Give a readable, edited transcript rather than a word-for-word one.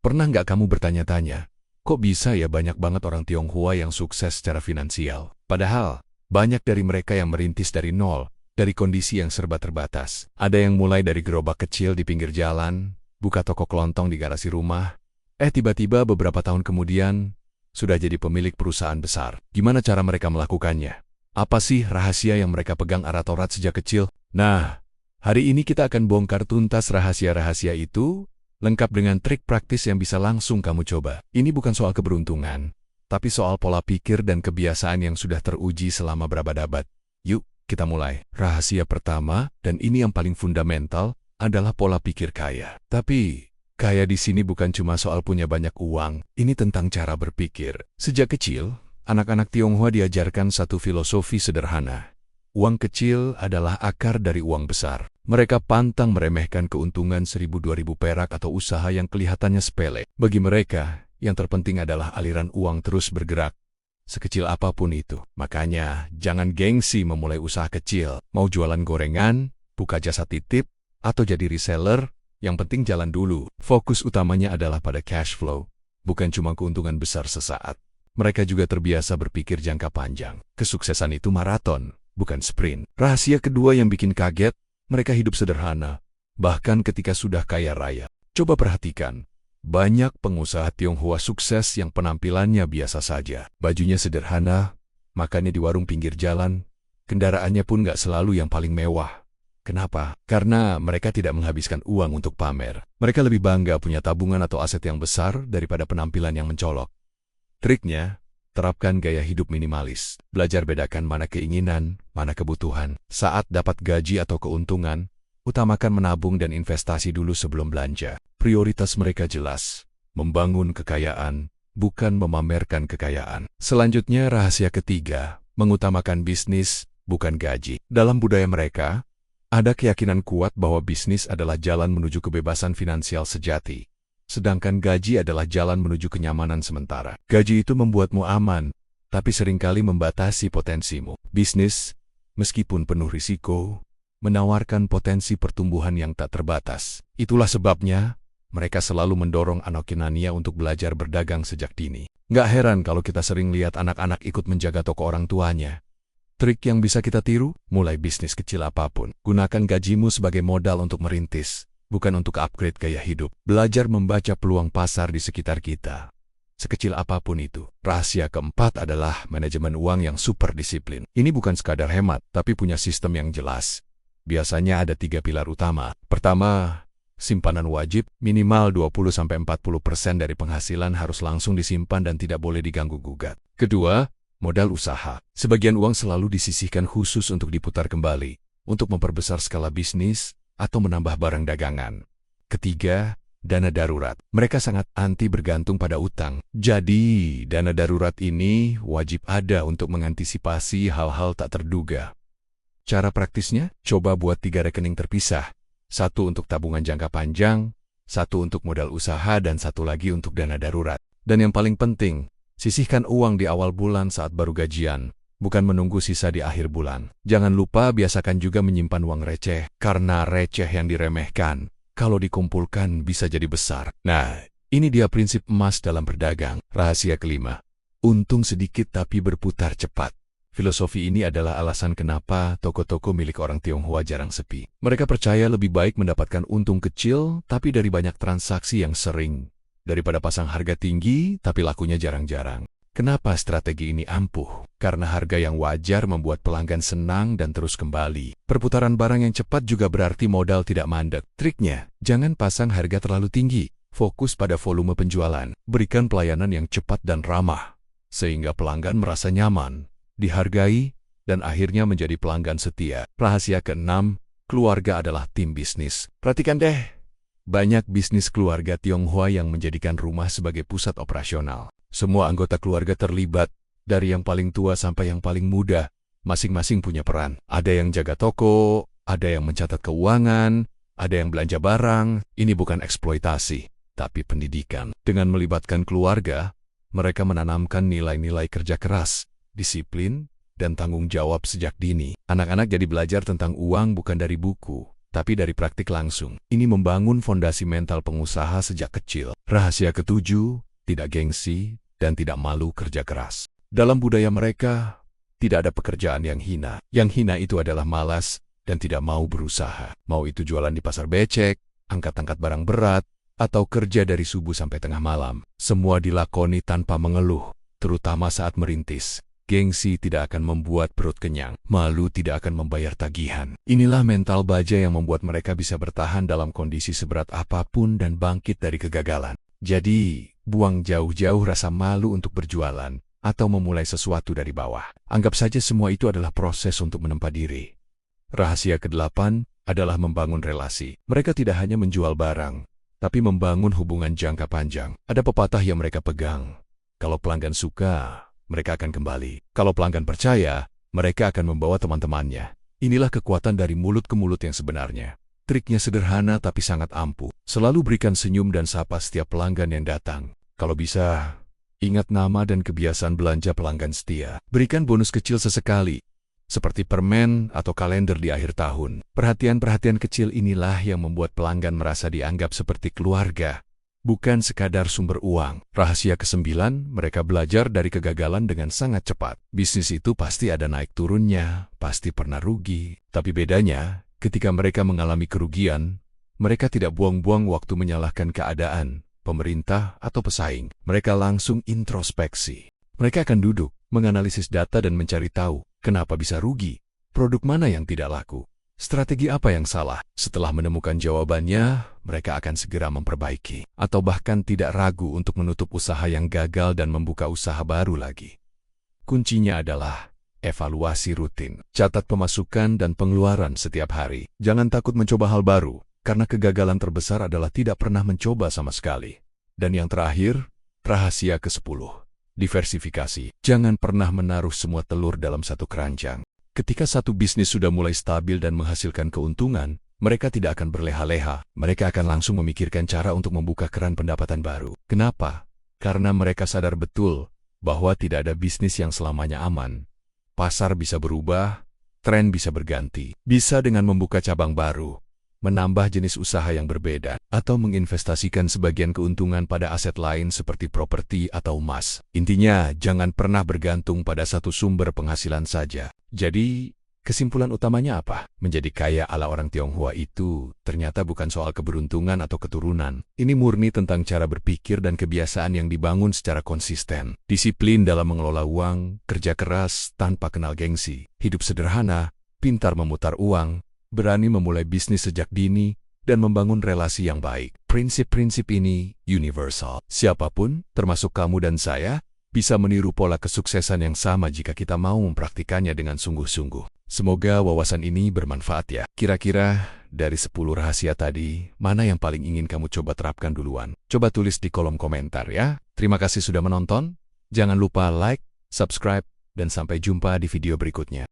Pernah nggak kamu bertanya-tanya, kok bisa ya banyak banget orang Tionghoa yang sukses secara finansial? Padahal, banyak dari mereka yang merintis dari nol, dari kondisi yang serba terbatas. Ada yang mulai dari gerobak kecil di pinggir jalan, buka toko kelontong di garasi rumah, tiba-tiba beberapa tahun kemudian, sudah jadi pemilik perusahaan besar. Gimana cara mereka melakukannya? Apa sih rahasia yang mereka pegang erat-erat sejak kecil? Nah, hari ini kita akan bongkar tuntas rahasia-rahasia itu, lengkap dengan trik praktis yang bisa langsung kamu coba. Ini bukan soal keberuntungan, tapi soal pola pikir dan kebiasaan yang sudah teruji selama berabad-abad. Yuk, kita mulai. Rahasia pertama, dan ini yang paling fundamental, adalah pola pikir kaya. Tapi, kaya di sini bukan cuma soal punya banyak uang, ini tentang cara berpikir. Sejak kecil, anak-anak Tionghoa diajarkan satu filosofi sederhana. Uang kecil adalah akar dari uang besar. Mereka pantang meremehkan keuntungan 1.000-2.000 perak atau usaha yang kelihatannya sepele. Bagi mereka, yang terpenting adalah aliran uang terus bergerak, sekecil apapun itu. Makanya, jangan gengsi memulai usaha kecil. Mau jualan gorengan, buka jasa titip, atau jadi reseller, yang penting jalan dulu. Fokus utamanya adalah pada cash flow, bukan cuma keuntungan besar sesaat. Mereka juga terbiasa berpikir jangka panjang. Kesuksesan itu maraton, bukan sprint. Rahasia kedua yang bikin kaget, mereka hidup sederhana, bahkan ketika sudah kaya raya. Coba perhatikan, banyak pengusaha Tionghoa sukses yang penampilannya biasa saja. Bajunya sederhana, makannya di warung pinggir jalan, kendaraannya pun nggak selalu yang paling mewah. Kenapa? Karena mereka tidak menghabiskan uang untuk pamer. Mereka lebih bangga punya tabungan atau aset yang besar daripada penampilan yang mencolok. Triknya, terapkan gaya hidup minimalis. Belajar bedakan mana keinginan, mana kebutuhan. Saat dapat gaji atau keuntungan, utamakan menabung dan investasi dulu sebelum belanja. Prioritas mereka jelas, membangun kekayaan, bukan memamerkan kekayaan. Selanjutnya, rahasia ketiga, mengutamakan bisnis, bukan gaji. Dalam budaya mereka, ada keyakinan kuat bahwa bisnis adalah jalan menuju kebebasan finansial sejati. Sedangkan gaji adalah jalan menuju kenyamanan sementara. Gaji itu membuatmu aman, tapi seringkali membatasi potensimu. Bisnis, meskipun penuh risiko, menawarkan potensi pertumbuhan yang tak terbatas. Itulah sebabnya, mereka selalu mendorong anak kinania untuk belajar berdagang sejak dini. Nggak heran kalau kita sering lihat anak-anak ikut menjaga toko orang tuanya. Trik yang bisa kita tiru, mulai bisnis kecil apapun. Gunakan gajimu sebagai modal untuk merintis, bukan untuk upgrade gaya hidup. Belajar membaca peluang pasar di sekitar kita, sekecil apapun itu. Rahasia keempat adalah manajemen uang yang super disiplin. Ini bukan sekadar hemat, tapi punya sistem yang jelas. Biasanya ada 3 pilar utama. Pertama, simpanan wajib, minimal 20-40% dari penghasilan harus langsung disimpan dan tidak boleh diganggu-gugat. Kedua, modal usaha. Sebagian uang selalu disisihkan khusus untuk diputar kembali, untuk memperbesar skala bisnis, atau menambah barang dagangan. Ketiga, dana darurat. Mereka sangat anti bergantung pada utang. Jadi, dana darurat ini wajib ada untuk mengantisipasi hal-hal tak terduga. Cara praktisnya, coba buat 3 rekening terpisah. 1 untuk tabungan jangka panjang, 1 untuk modal usaha, dan 1 lagi untuk dana darurat. Dan yang paling penting, sisihkan uang di awal bulan saat baru gajian, bukan menunggu sisa di akhir bulan. Jangan lupa biasakan juga menyimpan uang receh, karena receh yang diremehkan, kalau dikumpulkan bisa jadi besar. Nah, ini dia prinsip emas dalam berdagang. Rahasia kelima, untung sedikit tapi berputar cepat. Filosofi ini adalah alasan kenapa toko-toko milik orang Tionghoa jarang sepi. Mereka percaya lebih baik mendapatkan untung kecil tapi dari banyak transaksi yang sering, daripada pasang harga tinggi tapi lakunya jarang-jarang. Kenapa strategi ini ampuh? Karena harga yang wajar membuat pelanggan senang dan terus kembali. Perputaran barang yang cepat juga berarti modal tidak mandek. Triknya, jangan pasang harga terlalu tinggi. Fokus pada volume penjualan. Berikan pelayanan yang cepat dan ramah, sehingga pelanggan merasa nyaman, dihargai, dan akhirnya menjadi pelanggan setia. Rahasia keenam, keluarga adalah tim bisnis. Perhatikan deh, banyak bisnis keluarga Tionghoa yang menjadikan rumah sebagai pusat operasional. Semua anggota keluarga terlibat, dari yang paling tua sampai yang paling muda. Masing-masing punya peran. Ada yang jaga toko, ada yang mencatat keuangan, ada yang belanja barang. Ini bukan eksploitasi, tapi pendidikan. Dengan melibatkan keluarga, mereka menanamkan nilai-nilai kerja keras, disiplin, dan tanggung jawab sejak dini. Anak-anak jadi belajar tentang uang bukan dari buku, tapi dari praktik langsung. Ini membangun fondasi mental pengusaha sejak kecil. Rahasia ketujuh, tidak gengsi dan tidak malu kerja keras. Dalam budaya mereka, tidak ada pekerjaan yang hina. Yang hina itu adalah malas dan tidak mau berusaha. Mau itu jualan di pasar becek, angkat-angkat barang berat, atau kerja dari subuh sampai tengah malam. Semua dilakoni tanpa mengeluh, terutama saat merintis. Gengsi tidak akan membuat perut kenyang, malu tidak akan membayar tagihan. Inilah mental baja yang membuat mereka bisa bertahan dalam kondisi seberat apapun dan bangkit dari kegagalan. Jadi, buang jauh-jauh rasa malu untuk berjualan atau memulai sesuatu dari bawah. Anggap saja semua itu adalah proses untuk menempa diri. Rahasia ke-8 adalah membangun relasi. Mereka tidak hanya menjual barang, tapi membangun hubungan jangka panjang. Ada pepatah yang mereka pegang. Kalau pelanggan suka, mereka akan kembali. Kalau pelanggan percaya, mereka akan membawa teman-temannya. Inilah kekuatan dari mulut ke mulut yang sebenarnya. Triknya sederhana tapi sangat ampuh. Selalu berikan senyum dan sapa setiap pelanggan yang datang. Kalau bisa, ingat nama dan kebiasaan belanja pelanggan setia. Berikan bonus kecil sesekali, seperti permen atau kalender di akhir tahun. Perhatian-perhatian kecil inilah yang membuat pelanggan merasa dianggap seperti keluarga, bukan sekadar sumber uang. Rahasia ke-9, mereka belajar dari kegagalan dengan sangat cepat. Bisnis itu pasti ada naik turunnya, pasti pernah rugi. Tapi bedanya, ketika mereka mengalami kerugian, mereka tidak buang-buang waktu menyalahkan keadaan, pemerintah, atau pesaing. Mereka langsung introspeksi. Mereka akan duduk, menganalisis data dan mencari tahu, kenapa bisa rugi, produk mana yang tidak laku, strategi apa yang salah. Setelah menemukan jawabannya, mereka akan segera memperbaiki, atau bahkan tidak ragu untuk menutup usaha yang gagal dan membuka usaha baru lagi. Kuncinya adalah evaluasi rutin. Catat pemasukan dan pengeluaran setiap hari. Jangan takut mencoba hal baru, karena kegagalan terbesar adalah tidak pernah mencoba sama sekali. Dan yang terakhir, rahasia ke-10. Diversifikasi. Jangan pernah menaruh semua telur dalam satu keranjang. Ketika satu bisnis sudah mulai stabil dan menghasilkan keuntungan, mereka tidak akan berleha-leha. Mereka akan langsung memikirkan cara untuk membuka keran pendapatan baru. Kenapa? Karena mereka sadar betul bahwa tidak ada bisnis yang selamanya aman. Pasar bisa berubah, tren bisa berganti. Bisa dengan membuka cabang baru, menambah jenis usaha yang berbeda, atau menginvestasikan sebagian keuntungan pada aset lain seperti properti atau emas. Intinya, jangan pernah bergantung pada satu sumber penghasilan saja. Jadi, kesimpulan utamanya apa? Menjadi kaya ala orang Tionghoa itu ternyata bukan soal keberuntungan atau keturunan. Ini murni tentang cara berpikir dan kebiasaan yang dibangun secara konsisten. Disiplin dalam mengelola uang, kerja keras tanpa kenal gengsi, hidup sederhana, pintar memutar uang, berani memulai bisnis sejak dini, dan membangun relasi yang baik. Prinsip-prinsip ini universal. Siapapun, termasuk kamu dan saya, bisa meniru pola kesuksesan yang sama jika kita mau mempraktikannya dengan sungguh-sungguh. Semoga wawasan ini bermanfaat ya. Kira-kira dari 10 rahasia tadi, mana yang paling ingin kamu coba terapkan duluan? Coba tulis di kolom komentar ya. Terima kasih sudah menonton. Jangan lupa like, subscribe, dan sampai jumpa di video berikutnya.